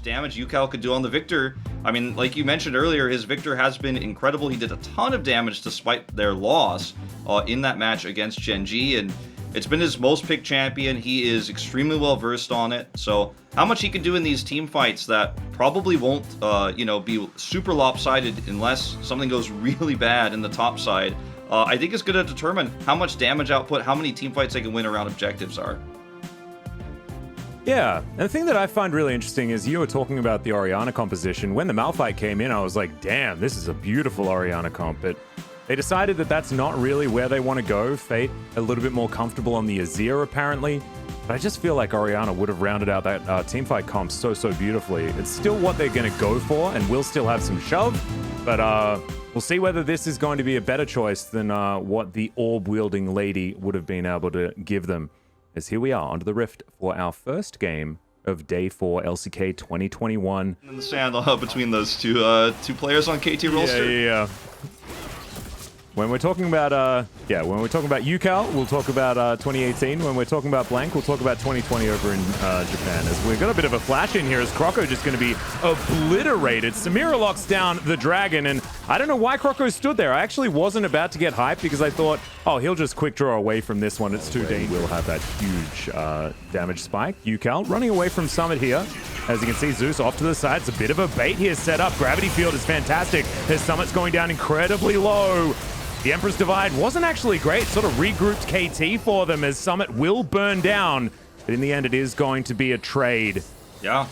damage UCal could do on the Victor. I mean, like you mentioned earlier, his Victor has been incredible. He did a ton of damage despite their loss in that match against Gen G, and it's been his most picked champion. He is extremely well versed on it. So how much he can do in these team fights that probably won't, you know, be super lopsided unless something goes really bad in the top side, I think is going to determine how much damage output, how many team fights they can win around objectives are. Yeah, and the thing that I find really interesting is you were talking about the Orianna composition. When the Malphite came in, I was like, damn, this is a beautiful Orianna comp. But they decided that that's not really where they want to go. Fate a little bit more comfortable on the Azir, apparently. But I just feel like Orianna would have rounded out that teamfight comp so beautifully. It's still what they're going to go for, and will still have some shove. But we'll see whether this is going to be a better choice than what the orb-wielding lady would have been able to give them. As here we are onto the Rift for our first game of Day 4 LCK 2021. In the sand between those two players on KT roster. Yeah. When we're talking about when we're talking about UCal, we'll talk about 2018. When we're talking about Blank, we'll talk about 2020 over in Japan. As we've got a bit of a flash in here, as Croco just going to be obliterated. Samira locks down the dragon, and I don't know why Croco stood there. I actually wasn't about to get hyped because I thought, oh, he'll just quick draw away from this one. It's too dangerous. We'll have that huge damage spike. UCal running away from Summit here. As you can see, Zeus off to the side. It's a bit of a bait here set up. Gravity Field is fantastic. As Summit's going down incredibly low. The Emperor's Divide wasn't actually great. Sort of regrouped KT for them as Summit will burn down. But in the end, it is going to be a trade. Yeah,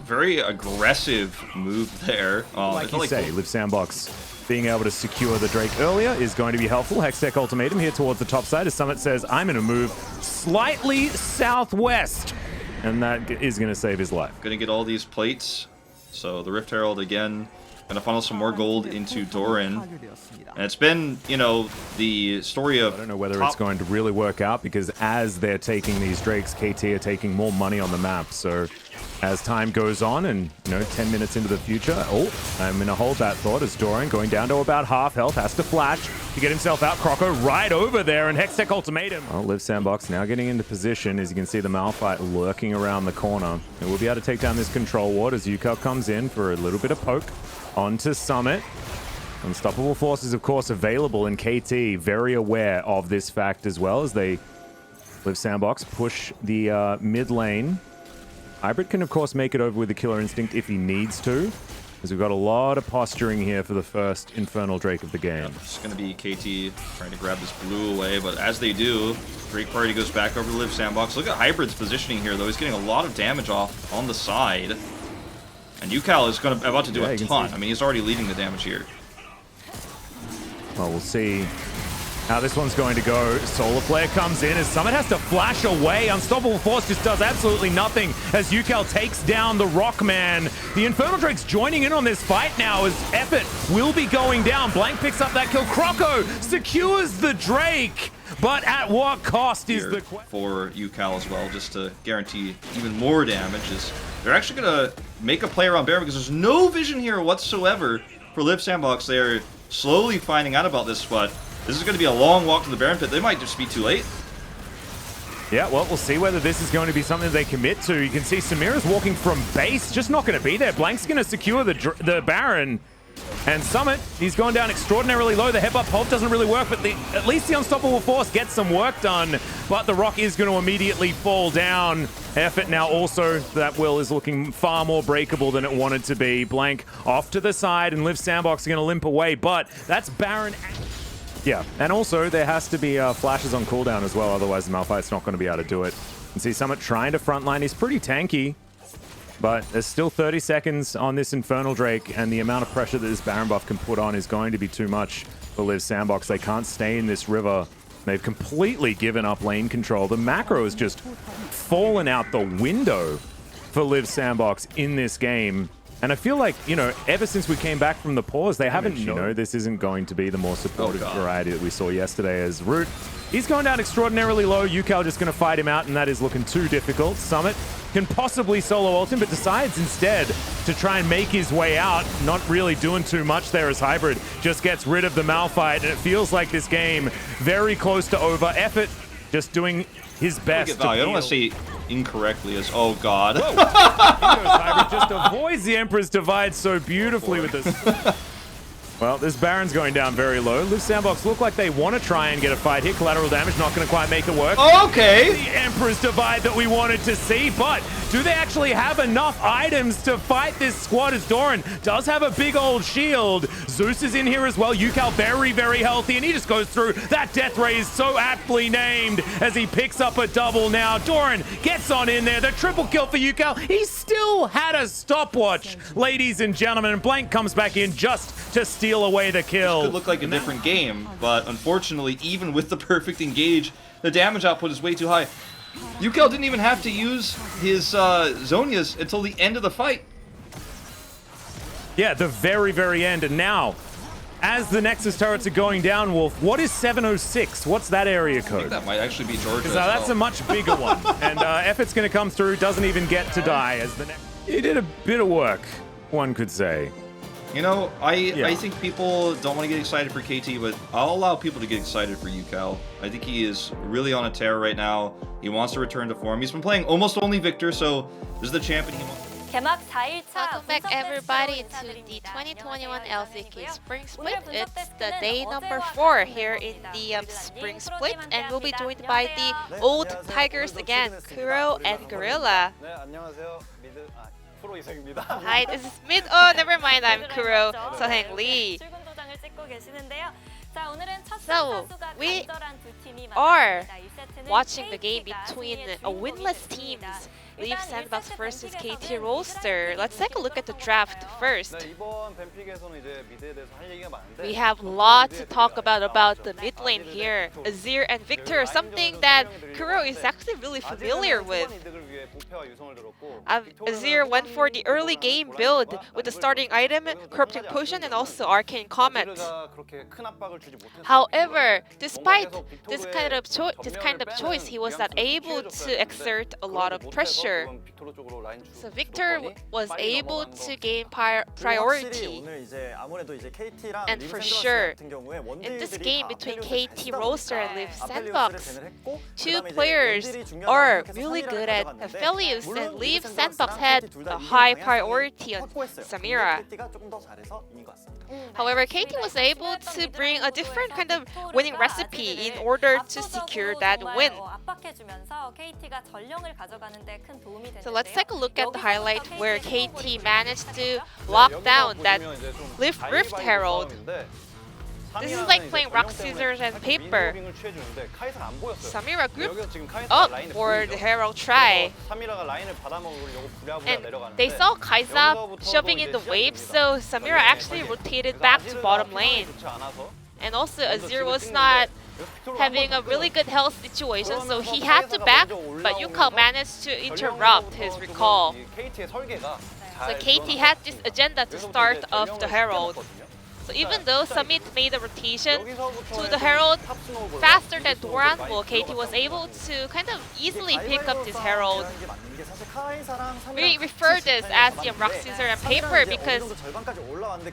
very aggressive move there. Like you say, Liv Sandbox being able to secure the Drake earlier is going to be helpful. Hextech Ultimatum here towards the top side as Summit says, I'm going to move slightly southwest. And that is going to save his life. Going to get all these plates. So the Rift Herald again. Going to funnel some more gold into Doran. And it's been, you know, the story of... I don't know whether it's going to really work out because as they're taking these Drakes, KT are taking more money on the map. So as time goes on and, you know, 10 minutes into the future... Oh, I'm going to hold that thought as Doran going down to about half health. Has to flash to get himself out. Croco right over there and Hextech Ultimatum. Well, Liv Sandbox now getting into position. As you can see, the Malphite lurking around the corner. And we'll be able to take down this control ward as UCal comes in for a little bit of poke. Onto Summit. Unstoppable Forces, of course, available in KT. Very aware of this fact as well as they Liv Sandbox push the mid lane. Hybrid can, of course, make it over with the Killer Instinct if he needs to. Because we've got a lot of posturing here for the first Infernal Drake of the game. Yeah, it's going to be KT trying to grab this blue away, but as they do, Drake Party goes back over to Liv Sandbox. Look at Hybrid's positioning here, though. He's getting a lot of damage off on the side. And UCal is about to do a ton. I mean, he's already leading the damage here. Well, we'll see how this one's going to go. Solar Flare comes in as Summit has to flash away. Unstoppable Force just does absolutely nothing as UCal takes down the Rockman. The Infernal Drake's joining in on this fight now as Effort will be going down. Blank picks up that kill. Croco secures the Drake. But at what cost is the for UCal as well, just to guarantee even more damage? Is they're actually going to make a play around Baron because there's no vision here whatsoever for Liv Sandbox. They're slowly finding out about this, but this is going to be a long walk to the Baron pit. They might just be too late. Yeah, well, we'll see whether this is going to be something they commit to. You can see Samira's walking from base, just not going to be there. Blank's going to secure the Baron. And Summit, he's gone down extraordinarily low. The headbutt pulp doesn't really work, but at least the Unstoppable Force gets some work done. But the rock is going to immediately fall down. Effort now also, that will is looking far more breakable than it wanted to be. Blank off to the side, and Liv Sandbox are going to limp away, but that's Baron. Yeah, and also there has to be flashes on cooldown as well, otherwise the Malphite's not going to be able to do it. You can see Summit trying to frontline. He's pretty tanky. But there's still 30 seconds on this Infernal Drake, and the amount of pressure that this Baron buff can put on is going to be too much for Liv Sandbox. They can't stay in this river. They've completely given up lane control. The macro has just fallen out the window for Liv Sandbox in this game. And I feel like, you know, ever since we came back from the pause, they haven't, you know, this isn't going to be the more supportive variety that we saw yesterday as Root. He's going down extraordinarily low. UCal just going to fight him out, and that is looking too difficult. Summit can possibly solo ult him, but decides instead to try and make his way out. Not really doing too much there as Hybrid just gets rid of the Malphite, and it feels like this game very close to over. Effort just doing his best. I don't want to say incorrectly as... Oh, God. Hybrid just avoids the Emperor's Divide so beautifully with this. Well, this Baron's going down very low. Live Sandbox look like they want to try and get a fight here. Collateral damage not going to quite make it work. Okay. The Emperor's Divide that we wanted to see, but do they actually have enough items to fight this squad as Doran does have a big old shield? Zeus is in here as well. Yukal very, very healthy, and he just goes through. That death ray is so aptly named as he picks up a double now. Doran gets on in there. The triple kill for Yukal. He still had a stopwatch, ladies and gentlemen, and Blank comes back in just to steal away the kill. This could look like a different game, but unfortunately, even with the perfect engage, the damage output is way too high. Yukal didn't even have to use his Zhonya's until the end of the fight. Yeah, the very, very end. And now, as the Nexus turrets are going down, Wolf, what is 706? What's that area I think code? that might actually be Georgia. Because that's a much bigger one. And Effort's going to come through, doesn't even get to die. As the He did a bit of work, one could say. You know, I think people don't want to get excited for KT, but I'll allow people to get excited for Yukal. I think he is really on a tear right now. He wants to return to form. He's been playing almost only Victor, so this is the champion he wants. Welcome back everybody to the 2021 LCK Spring Split. It's the day number 4 here in the Spring Split, and we'll be joined by the old Tigers again, Kuro and Gorilla. Hi, this is Mid. Oh, never mind, I'm Kuro Seo Lee. So, we are watching the game between winless teams, Leaf Sandbox versus KT Roaster. Let's take a look at the draft first. We have a lot to talk about the mid lane here. Azir and Victor, something that Kuro is actually really familiar with. Azir went for the early game build with the starting item, Corrupting Potion, and also Arcane Comet. However, despite this kind of choice, he was not able to exert a lot of pressure. So Victor was able to gain priority. And for sure, in this game between KT Roaster and Live Sandbox, two players are really good at Aphelios, and Live Sandbox had a high priority on Samira. However, KT was able to bring a different kind of winning recipe in order to secure that win. So let's take a look at the highlight where KT managed to lock down that Rift Herald. This is like playing rock, scissors, and paper. Samira grouped up for the Herald try. And they saw Kai'Sa shoving in the wave, so Samira actually rotated back to bottom lane. And also Azir was not having a really good health situation, so he had to back, but Yukal managed to interrupt his recall. So KT had this agenda to start off the Herald. So even though Summit made a rotation to the Herald faster than Doran, well, KT was able to kind of easily pick up this Herald. We refer this as the rock, scissor, and paper because,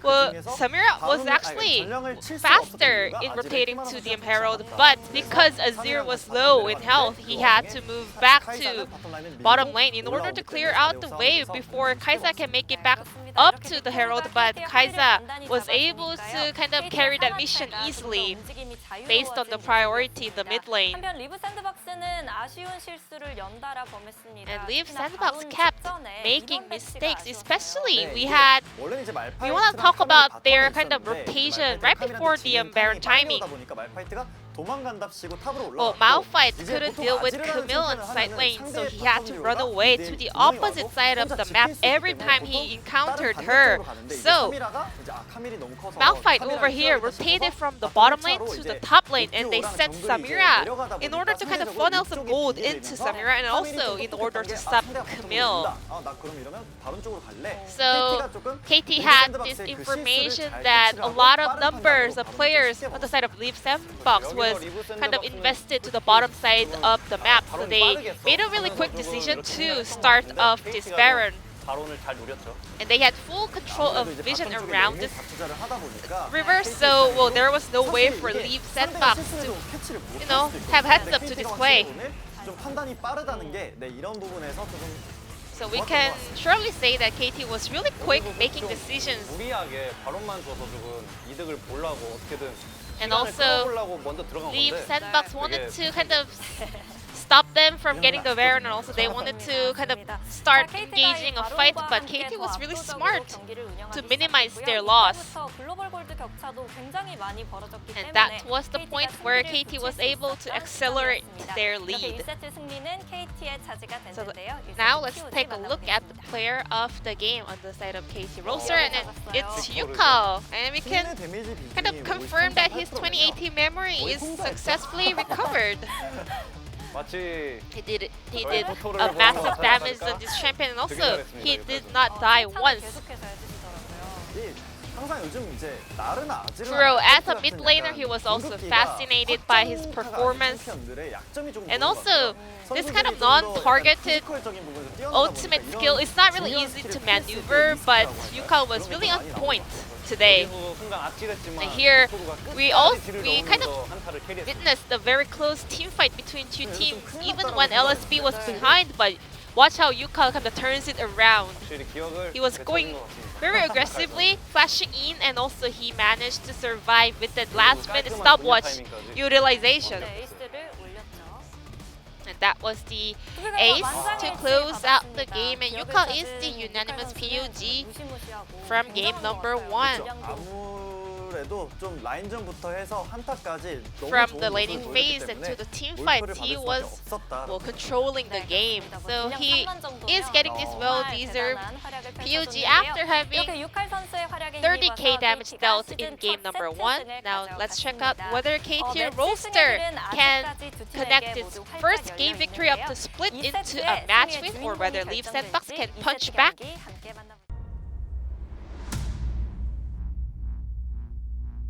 well, Samira was actually faster in rotating to the Herald, but because Azir was low in health, he had to move back to bottom lane in order to clear out the wave before Kai'Sa can make it back up to the Herald, but Kai'Sa was able to kind of carry that mission easily based on the priority in the mid lane. And Live Sandbox kept making mistakes, especially we want to talk about their kind of rotation right before the Baron timing. Well, Malphite couldn't deal with Camille on side lane, so he had to run away to the opposite side of the map every time he encountered her. So, Malphite over here rotated from the bottom lane to the top lane, and they sent Samira in order to kind of funnel some gold into Samira and also in order to stop Camille. So, KT had this information that a lot of numbers of players on the side of Live Sandbox was kind of invested to the bottom side of the map, so they made a really quick decision to start off this Baron. And they had full control of vision around this river, so well, there was no way for Live Sandbox to, have heads up to this play. 좀 판단이 빠르다는 게 이런 부분에서 조금 So we can surely say that KT was really quick making decisions. 무리하게 바론만 줘서 조금 이득을 보려고 어떻게든 And 시간을 also, 끌어보려고 먼저 들어간 Leaf 건데 Sandbox wanted to kind of stop them from getting the Baron, and also they wanted to kind of start engaging a fight, but KT was really smart to minimize their loss. And that was the point where KT was able to accelerate their lead. So now let's take a look at the player of the game on the side of KT Roaster, and it's Yukao. And we can kind of confirm that his 2018 memory is successfully recovered. He did a massive damage on this champion, and also he did not die once. Bro, as a mid laner, he was also fascinated by his performance. And also, this kind of non-targeted ultimate skill is not really easy to maneuver, but Yukao was really on point today. And here, we kind of witnessed a very close team fight between two teams, even when LSB was behind, but watch how Yukao kind of turns it around. He was going very aggressively, flashing in, and also he managed to survive with that last minute stopwatch utilization. And that was the ace to close out the game, and Yukao is the unanimous PUG from game number 1. From the laning phase into the team fight, he was controlling the game. So he is getting this well-deserved PUG after having 30k damage dealt in game number 1. Now let's check out whether KT Roaster can connect its first game victory up to split into a match win, or whether Leaf Sandbox can punch back